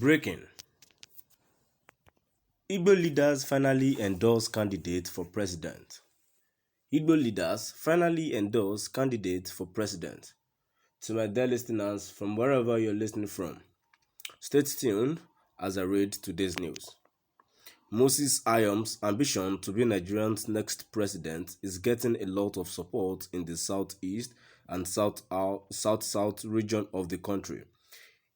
Breaking: Igbo leaders finally endorse candidate for president. Igbo leaders finally endorse candidate for president. To my dear listeners from wherever you're listening from, stay tuned as I read today's news. Moses Ayom's ambition to be Nigeria's next president is getting a lot of support in the southeast and south region of the country.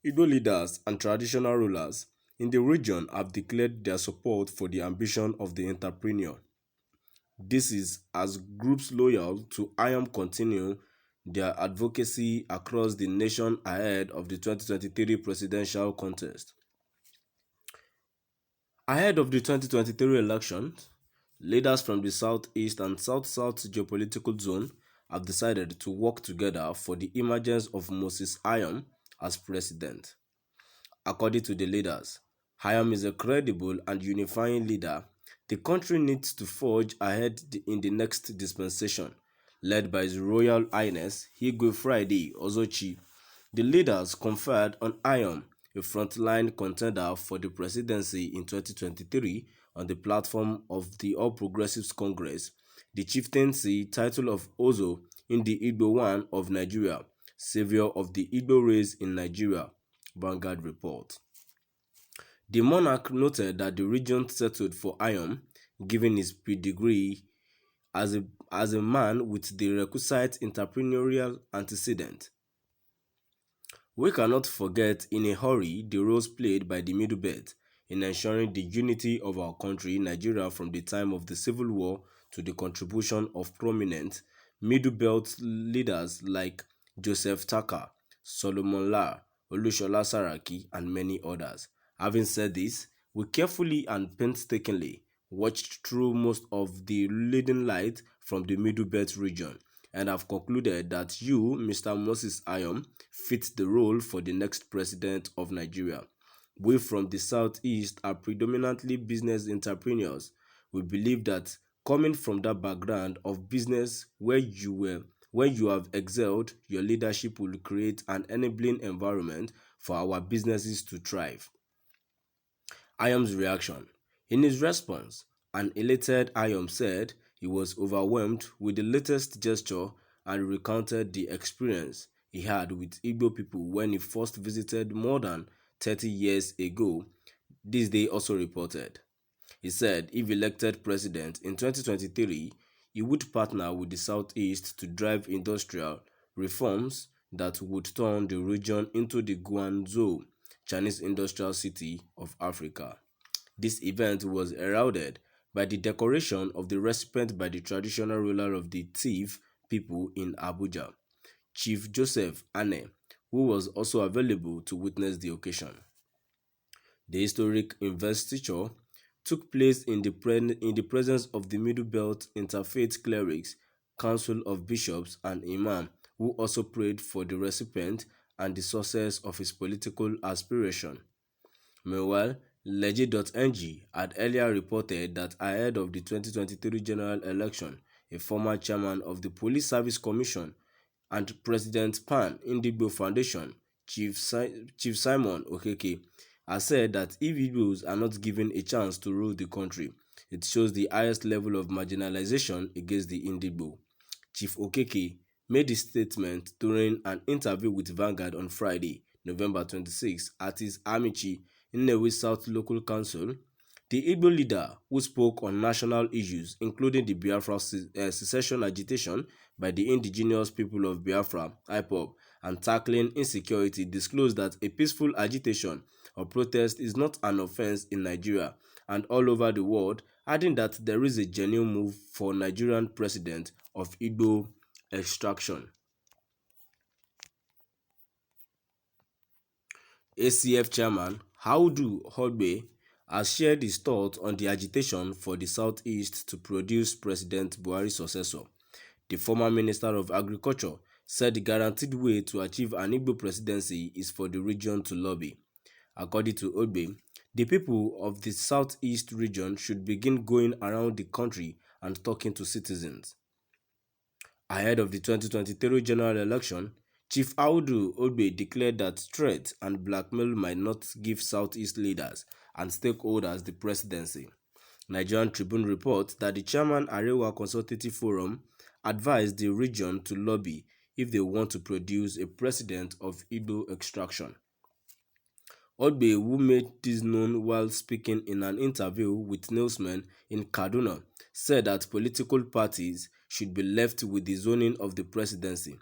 Igbo leaders and traditional rulers in the region have declared their support for the ambition of the entrepreneur. This is as groups loyal to Ayom continue their advocacy across the nation ahead of the 2023 presidential contest. Ahead of the 2023 elections, leaders from the southeast and south-south geopolitical zone have decided to work together for the emergence of Moses Ayom as president. According to the leaders, Ayom is a credible and unifying leader the country needs to forge ahead in the next dispensation, led by His Royal Highness Igwe Friday Ozochi. The leaders conferred on Ayom, a frontline contender for the presidency in 2023, on the platform of the All Progressives Congress, the chieftaincy title of Ozo in the Igbo One of Nigeria, savior of the Igbo race in Nigeria, Vanguard report. The monarch noted that the region settled for Ayom, given his pedigree as a man with the requisite entrepreneurial antecedent. We cannot forget in a hurry the roles played by the Middle Belt in ensuring the unity of our country, Nigeria, from the time of the Civil War to the contribution of prominent Middle Belt leaders like Joseph Taka, Solomon La, Olushola Saraki, and many others. Having said this, we carefully and painstakingly watched through most of the leading light from the Middle Belt region and have concluded that you, Mr. Moses Ayom, fit the role for the next president of Nigeria. We from the southeast are predominantly business entrepreneurs. We believe that coming from that background of business where you have excelled, your leadership will create an enabling environment for our businesses to thrive. Ayom's reaction. In his response, an elated Ayom said he was overwhelmed with the latest gesture and recounted the experience he had with Igbo people when he first visited more than 30 years ago. This day also reported. He said if elected president in 2023, he would partner with the Southeast to drive industrial reforms that would turn the region into the Guangzhou Chinese industrial city of Africa. This event was heralded by the decoration of the recipient by the traditional ruler of the Tøūgh people in Abuja, Chief Joseph Ane, who was also available to witness the occasion. The historic investiture took place in the presence of the Middle Belt Interfaith Clerics, Council of Bishops, and Imam, who also prayed for the recipient and the success of his political aspiration. Meanwhile, Legit.ng had earlier reported that ahead of the 2023 general election, a former chairman of the Police Service Commission and President Pan Indigbo Foundation, Chief Simon Okeke, has said that if Igbos are not given a chance to rule the country, it shows the highest level of marginalization against the Indigbo. Chief Okeke made the statement during an interview with Vanguard on Friday, November 26, at his Amici Nnewi South Local Council. The Igbo leader, who spoke on national issues including the Biafra secession agitation by the indigenous people of Biafra, IPOB, and tackling insecurity, disclosed that a peaceful agitation or protest is not an offense in Nigeria and all over the world, adding that there is a genuine move for Nigerian president of Igbo extraction. ACF chairman Audu Ogbe has shared his thoughts on the agitation for the Southeast to produce President Buhari's successor. The former Minister of Agriculture said the guaranteed way to achieve an Igbo presidency is for the region to lobby. According to Ogbe, the people of the Southeast region should begin going around the country and talking to citizens. Ahead of the 2023 general election, Chief Audu Ogbe declared that threat and blackmail might not give Southeast leaders and stakeholders the presidency. Nigerian Tribune reports that the chairman Arewa Consultative Forum advised the region to lobby if they want to produce a president of Igbo extraction. Ogbe, who made this known while speaking in an interview with newsmen in Kaduna, said that political parties should be left with the zoning of the presidency.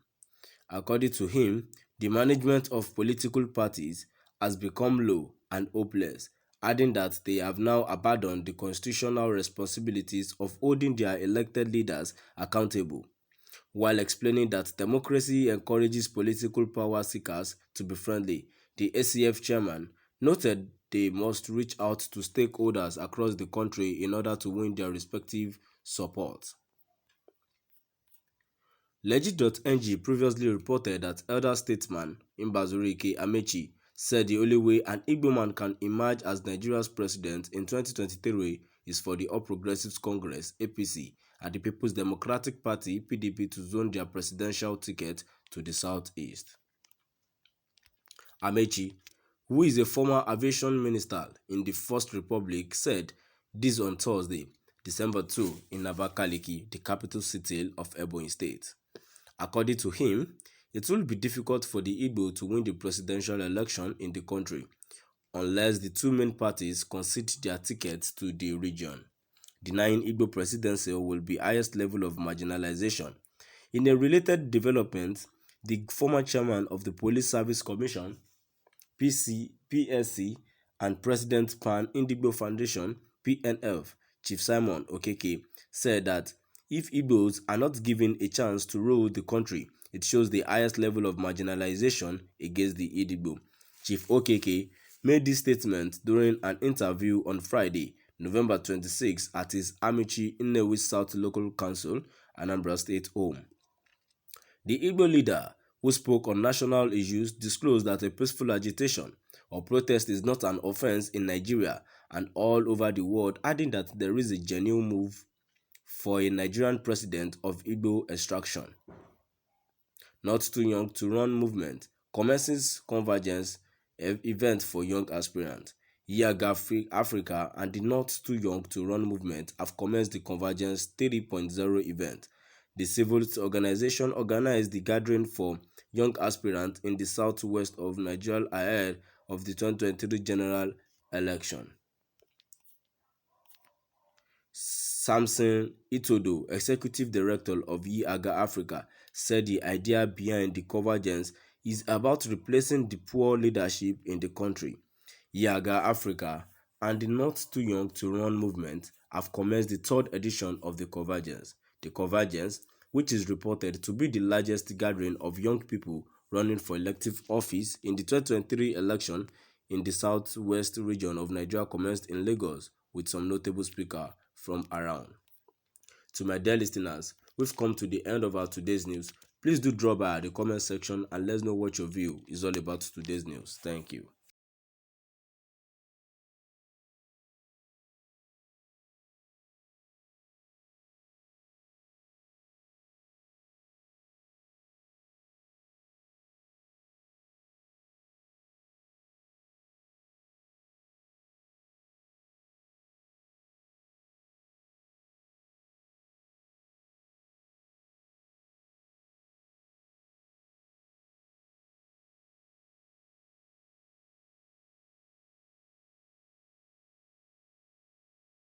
According to him, the management of political parties has become low and hopeless, adding that they have now abandoned the constitutional responsibilities of holding their elected leaders accountable, while explaining that democracy encourages political power seekers to be friendly. The ACF chairman noted they must reach out to stakeholders across the country in order to win their respective support. Legit.ng previously reported that elder statesman Mbazurike Amechi said the only way an Igbo man can emerge as Nigeria's president in 2023 is for the All Progressives Congress (APC) and the People's Democratic Party (PDP) to zone their presidential ticket to the southeast. Amechi, who is a former aviation minister in the First Republic, said this on Thursday, December 2, in Abakaliki, the capital city of Ebonyi State. According to him, it will be difficult for the Igbo to win the presidential election in the country unless the two main parties concede their tickets to the region. Denying Igbo presidency will be highest level of marginalization. In a related development, the former chairman of the Police Service Commission PSC and President Pan Indigo Foundation PNF, Chief Simon Okeke, said that if Igbos are not given a chance to rule the country, it shows the highest level of marginalization against the Igbo. Chief Okeke made this statement during an interview on Friday, November 26, at his Amici Nnewi South Local Council, Anambra State home. The Igbo leader, who spoke on national issues, disclosed that a peaceful agitation or protest is not an offense in Nigeria and all over the world, adding that there is a genuine move for a Nigerian president of Igbo extraction. Not Too Young to Run movement commences convergence event for young aspirants. Yaga Africa and the Not Too Young to Run movement have commenced the Convergence 3.0 event. The civil organization organized the gathering for young aspirants in the southwest of Nigeria ahead of the 2023 general election. Samson Itodo, executive director of Yaga Africa, said the idea behind the convergence is about replacing the poor leadership in the country. Yaga Africa and the Not Too Young to Run movement have commenced the third edition of the Convergence. The Convergence, which is reported to be the largest gathering of young people running for elective office in the 2023 election in the southwest region of Nigeria, commenced in Lagos with some notable speakers from around. To my dear listeners, we've come to the end of our today's news. Please do drop by the comment section and let us know what your view is all about today's news. Thank you.